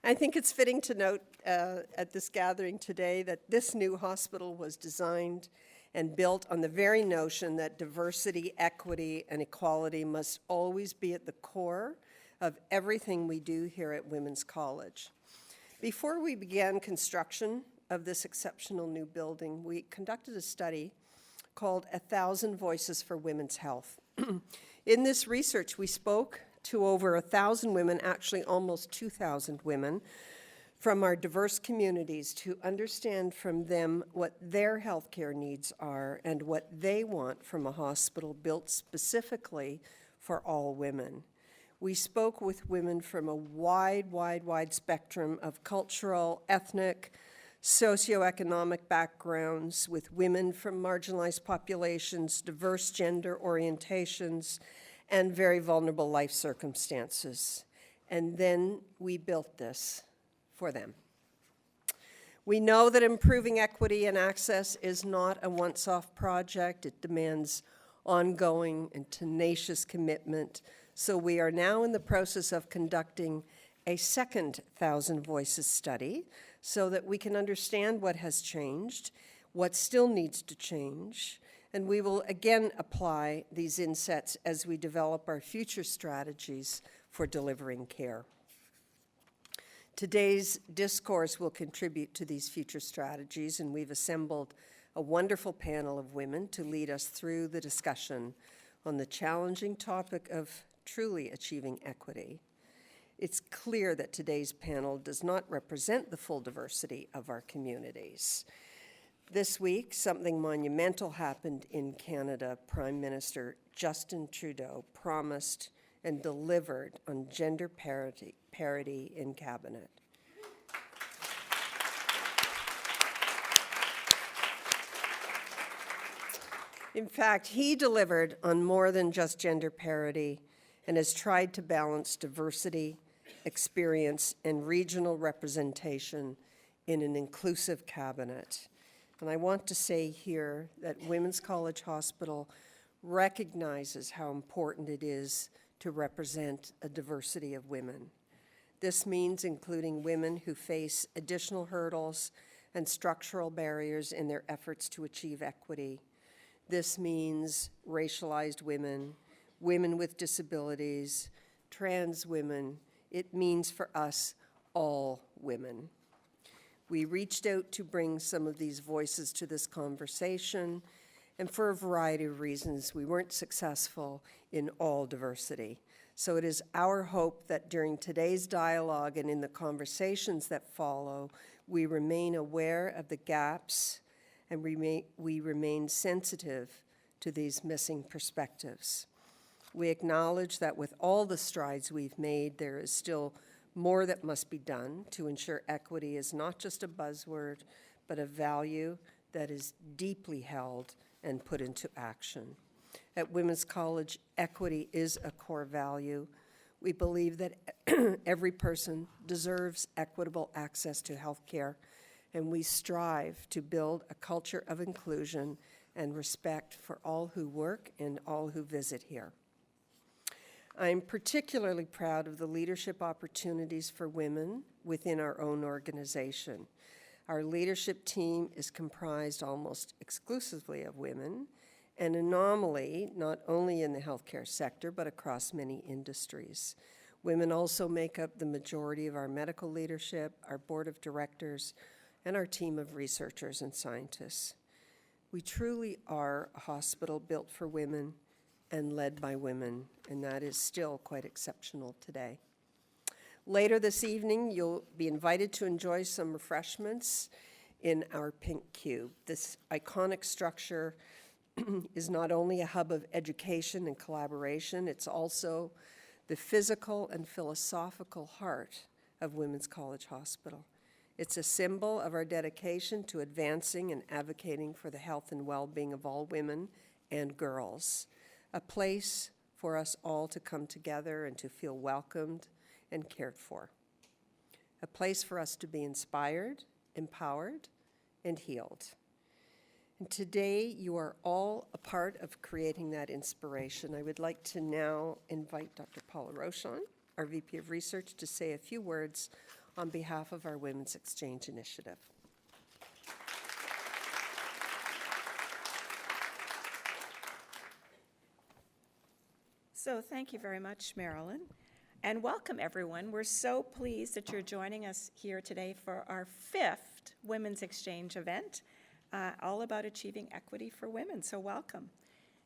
I think it's fitting to note at this gathering today that this new hospital was designed and built on the very notion that diversity, equity, and equality must always be at the core of everything we do here at Women's College. Before we began construction of this exceptional new building, we conducted a study called 1,000 Voices for Women's Health. In this research, we spoke to over 1,000 women, actually almost 2,000 women, from our diverse communities to understand from them what their healthcare needs are and what they want from a hospital built specifically for all women. We spoke with women from a wide spectrum of cultural, ethnic, socioeconomic backgrounds, with women from marginalized populations, diverse gender orientations, and very vulnerable life circumstances. And then we built this for them. We know that improving equity and access is not a once-off project. It demands ongoing and tenacious commitment. So we are now in the process of conducting a second 1,000 Voices study so that we can understand what has changed, what still needs to change, and we will again apply these insights as we develop our future strategies for delivering care. Today's discourse will contribute to these future strategies, and we've assembled a wonderful panel of women to lead us through the discussion on the challenging topic of truly achieving equity. It's clear that today's panel does not represent the full diversity of our communities. This week, something monumental happened in Canada. Prime Minister Justin Trudeau promised and delivered on gender parity in cabinet. In fact, he delivered on more than just gender parity and has tried to balance diversity, experience, and regional representation in an inclusive cabinet. And I want to say here that Women's College Hospital recognizes how important it is to represent a diversity of women. This means including women who face additional hurdles and structural barriers in their efforts to achieve equity. This means racialized women, women with disabilities, trans women. It means for us all women. We reached out to bring some of these voices to this conversation, and for a variety of reasons, we weren't successful in all diversity. So it is our hope that during today's dialogue and in the conversations that follow, we remain aware of the gaps and we remain sensitive to these missing perspectives. We acknowledge that with all the strides we've made, there is still more that must be done to ensure equity is not just a buzzword, but a value that is deeply held and put into action. At Women's College, equity is a core value. We believe that every person deserves equitable access to health care, and we strive to build a culture of inclusion and respect for all who work and all who visit here. I'm particularly proud of the leadership opportunities for women within our own organization. Our leadership team is comprised almost exclusively of women, an anomaly not only in the healthcare sector, but across many industries. Women also make up the majority of our medical leadership, our board of directors, and our team of researchers and scientists. We truly are a hospital built for women and led by women, and that is still quite exceptional today. Later this evening, you'll be invited to enjoy some refreshments in our Pink Cube. This iconic structure is not only a hub of education and collaboration, it's also the physical and philosophical heart of Women's College Hospital. It's a symbol of our dedication to advancing and advocating for the health and well-being of all women and girls, a place for us all to come together and to feel welcomed and cared for, a place for us to be inspired, empowered, and healed. And today, you are all a part of creating that inspiration. I would like to now invite Dr. Paula Rochon, our VP of Research, to say a few words on behalf of our Women's Exchange Initiative. So thank you very much, Marilyn. And welcome, everyone. We're so pleased that you're joining us here today for our 5th Women's Exchange event, all about achieving equity for women. So welcome.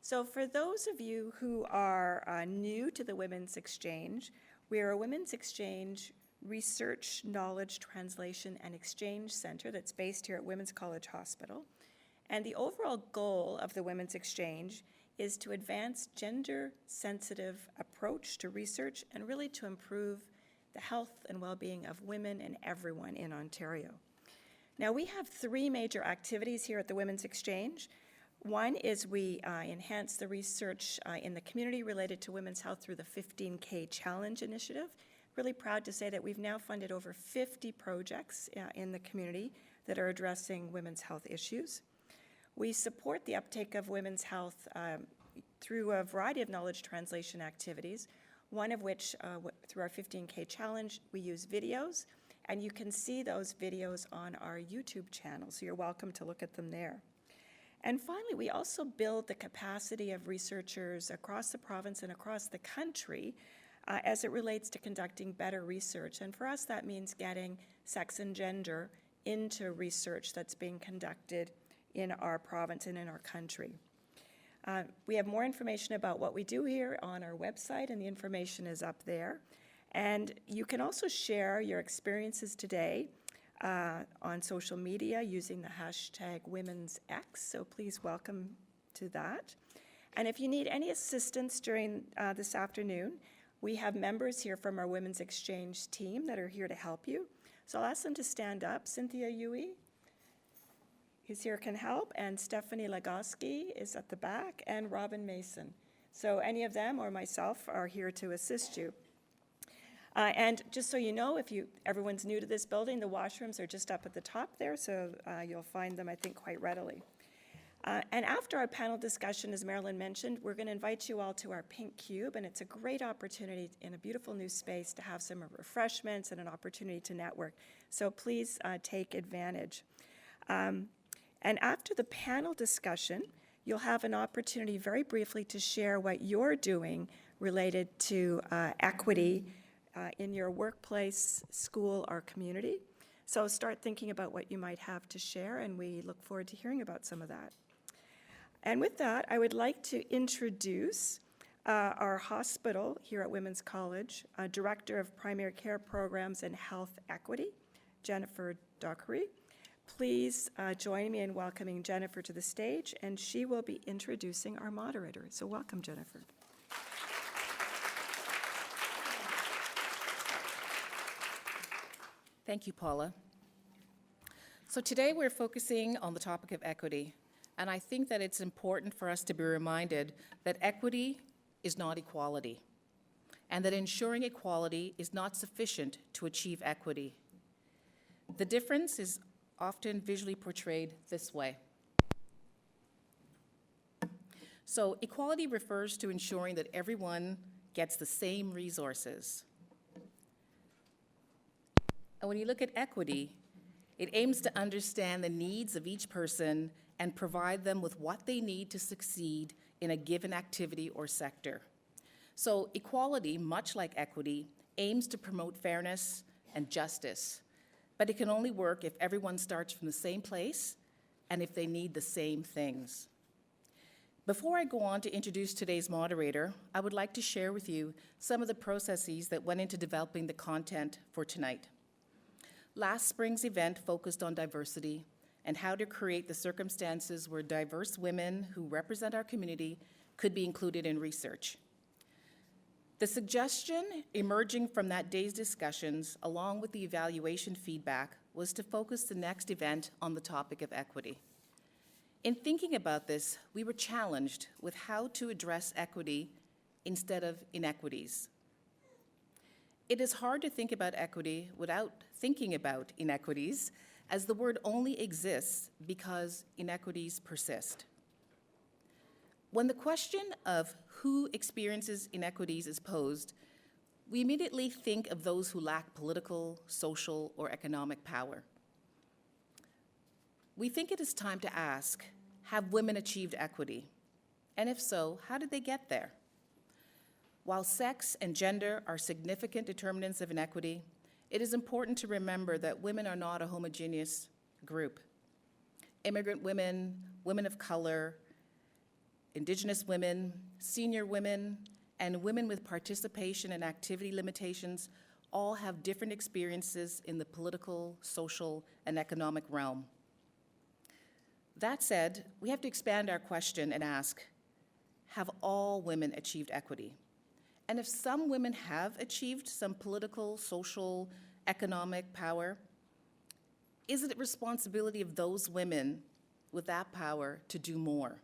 So for those of you who are new to the Women's Exchange, we are a Women's Exchange Research, Knowledge, Translation, and Exchange Center that's based here at Women's College Hospital. And the overall goal of the Women's Exchange is to advance gender-sensitive approach to research and really to improve the health and well-being of women and everyone in Ontario. Now, we have 3 major activities here at the Women's Exchange. One is we enhance the research in the community related to women's health through the 15K Challenge initiative. Really proud to say that we've now funded over 50 projects in the community that are addressing women's health issues. We support the uptake of women's health through a variety of knowledge translation activities, one of which, through our 15K Challenge, we use videos, and you can see those videos on our YouTube channel, so you're welcome to look at them there. And finally, we also build the capacity of researchers across the province and across the country as it relates to conducting better research. And for us, that means getting sex and gender into research that's being conducted in our province and in our country. We have more information about what we do here on our website, and the information is up there. And you can also share your experiences today on social media using the hashtag WomensX, so please welcome to that. And if you need any assistance during this afternoon, we have members here from our Women's Exchange team that are here to help you. So I'll ask them to stand up. Cynthia Yui is here, can help, and Stephanie Lagoski is at the back, and Robin Mason. So any of them or myself are here to assist you. And just so you know, if everyone's new to this building, the washrooms are just up at the top there, so you'll find them, I think, quite readily. And after our panel discussion, as Marilyn mentioned, we're going to invite you all to our Pink Cube, and it's a great opportunity in a beautiful new space to have some refreshments and an opportunity to network. So please take advantage. And after the panel discussion, you'll have an opportunity very briefly to share what you're doing related to equity in your workplace, school, or community. So start thinking about what you might have to share, and we look forward to hearing about some of that. And with that, I would like to introduce our hospital here at Women's College, Director of Primary Care Programs and Health Equity, Jennifer Dockery. Please join me in welcoming Jennifer to the stage, and she will be introducing our moderator. So welcome, Jennifer. Thank you, Paula. So today we're focusing on the topic of equity, and I think that it's important for us to be reminded that equity is not equality, and that ensuring equality is not sufficient to achieve equity. The difference is often visually portrayed this way. So equality refers to ensuring that everyone gets the same resources. And when you look at equity, it aims to understand the needs of each person and provide them with what they need to succeed in a given activity or sector. So equality, much like equity, aims to promote fairness and justice, but it can only work if everyone starts from the same place and if they need the same things. Before I go on to introduce today's moderator, I would like to share with you some of the processes that went into developing the content for tonight. Last spring's event focused on diversity and how to create the circumstances where diverse women who represent our community could be included in research. The suggestion emerging from that day's discussions, along with the evaluation feedback, was to focus the next event on the topic of equity. In thinking about this, we were challenged with how to address equity instead of inequities. It is hard to think about equity without thinking about inequities, as the word only exists because inequities persist. When the question of who experiences inequities is posed, we immediately think of those who lack political, social, or economic power. We think it is time to ask, have women achieved equity? And if so, how did they get there? While sex and gender are significant determinants of inequity, it is important to remember that women are not a homogeneous group. Immigrant women, women of color, Indigenous women, senior women, and women with participation and activity limitations all have different experiences in the political, social, and economic realm. That said, we have to expand our question and ask, have all women achieved equity? And if some women have achieved some political, social, economic power, is it the responsibility of those women with that power to do more?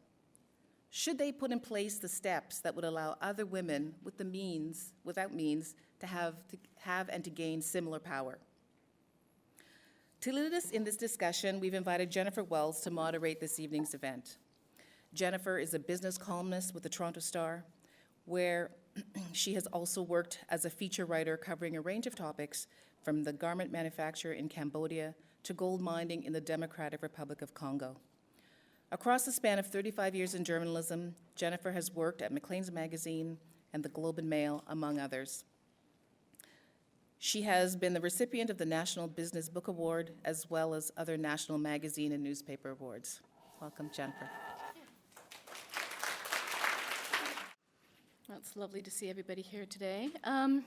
Should they put in place the steps that would allow other women with the means, without means, to have and to gain similar power? To lead us in this discussion, we've invited Jennifer Wells to moderate this evening's event. Jennifer is a business columnist with the Toronto Star, where she has also worked as a feature writer covering a range of topics from the garment manufacture in Cambodia to gold mining in the Democratic Republic of Congo. Across the span of 35 years in journalism, Jennifer has worked at Maclean's Magazine and the Globe and Mail, among others. She has been the recipient of the National Business Book Award, as well as other national magazine and newspaper awards. Welcome, Jennifer. Well, it's lovely to see everybody here today. And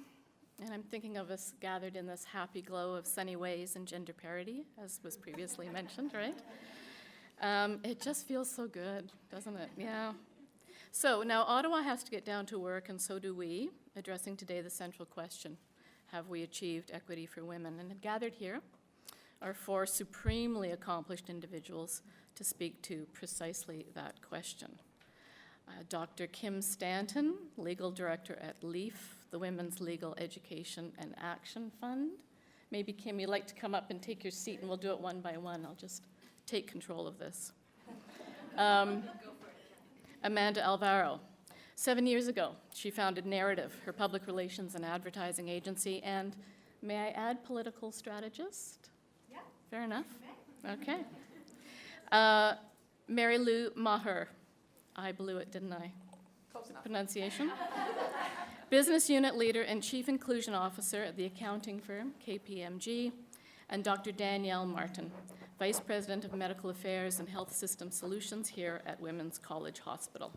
I'm thinking of us gathered in this happy glow of sunny ways and gender parity, as was previously mentioned, right? It just feels so good, doesn't it? Yeah. So now Ottawa has to get down to work, and so do we, addressing today the central question, have we achieved equity for women? And gathered here are four supremely accomplished individuals to speak to precisely that question. Dr. Kim Stanton, Legal Director at LEAF, the Women's Legal Education and Action Fund. Maybe, Kim, you'd like to come up and take your seat, and we'll do it one by one. I'll just take control of this. Amanda Alvaro. 7 years ago, she founded Narrative, her public relations and advertising agency, and may I add, political strategist? Yeah. Fair enough. Okay. Mary Lou Maher. I blew it, didn't I? Close enough. Pronunciation. Business unit leader and chief inclusion officer at the accounting firm, KPMG, and Dr. Danielle Martin, vice president of medical affairs and health system solutions here at Women's College Hospital.